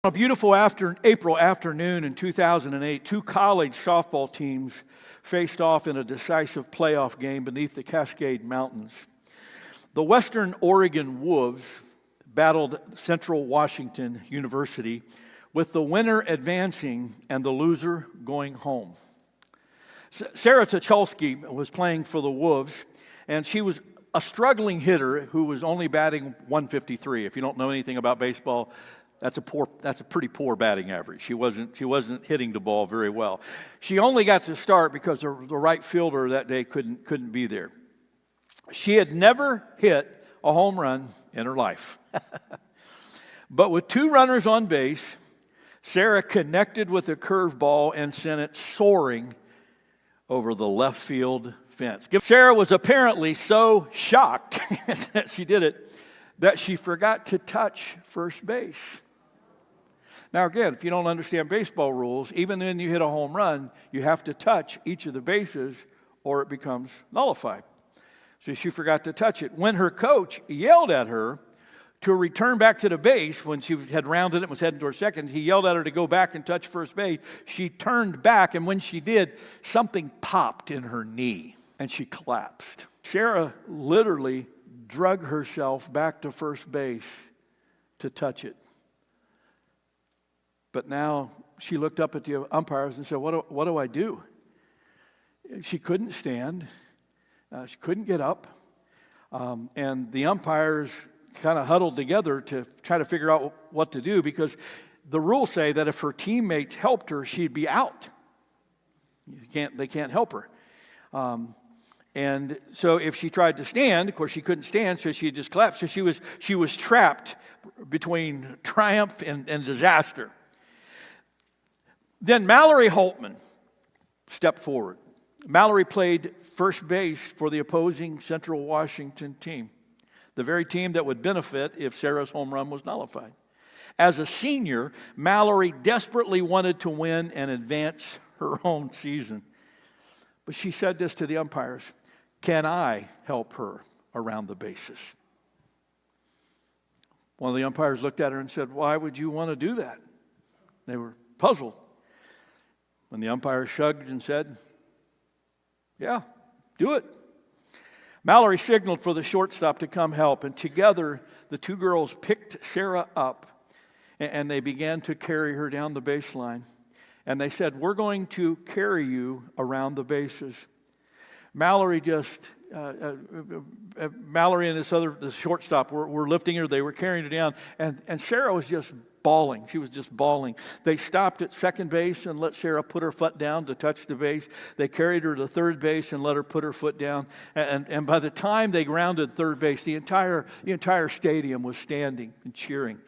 On a beautiful April afternoon in 2008, two college softball teams faced off in a decisive playoff game beneath the Cascade Mountains. The Western Oregon Wolves battled Central Washington University, with the winner advancing and the loser going home. Sarah Tucholsky was playing for the Wolves, and she was a struggling hitter who was only batting .153. If you don't know anything about baseball, that's a pretty poor batting average. She wasn't hitting the ball very well. She only got to start because the right fielder that day couldn't be there. She had never hit a home run in her life. But with two runners on base, Sarah connected with a curveball and sent it soaring over the left field fence. Sarah was apparently so shocked that she did it that she forgot to touch first base. Now again, if you don't understand baseball rules, even when you hit a home run, you have to touch each of the bases or it becomes nullified. So she forgot to touch it. When her coach yelled at her to return back to the base, when she had rounded it and was heading toward second, he yelled at her to go back and touch first base. She turned back, and when she did, something popped in her knee, and she collapsed. Sarah literally drug herself back to first base to touch it. But now she looked up at the umpires and said, what do I do? She couldn't stand. She couldn't get up. And the umpires kind of huddled together to try to figure out what to do, because the rules say that if her teammates helped her, she'd be out. They can't help her. And so if she tried to stand, of course she couldn't stand, so she just collapsed. So she was trapped between triumph and disaster. Then Mallory Holtman stepped forward. Mallory played first base for the opposing Central Washington team, the very team that would benefit if Sarah's home run was nullified. As a senior, Mallory desperately wanted to win and advance her own season. But she said this to the umpires: "Can I help her around the bases?" One of the umpires looked at her and said, "Why would you want to do that?" They were puzzled. When the umpire shrugged and said, "Yeah, do it." Mallory signaled for the shortstop to come help, and together the two girls picked Sarah up and they began to carry her down the baseline. And they said, "We're going to carry you around the bases." Mallory and the shortstop were lifting her. They were carrying her down, and Sarah was just bawling. She was just bawling. They stopped at second base and let Sarah put her foot down to touch the base. They carried her to third base and let her put her foot down. And by the time they rounded third base, the entire stadium was standing and cheering.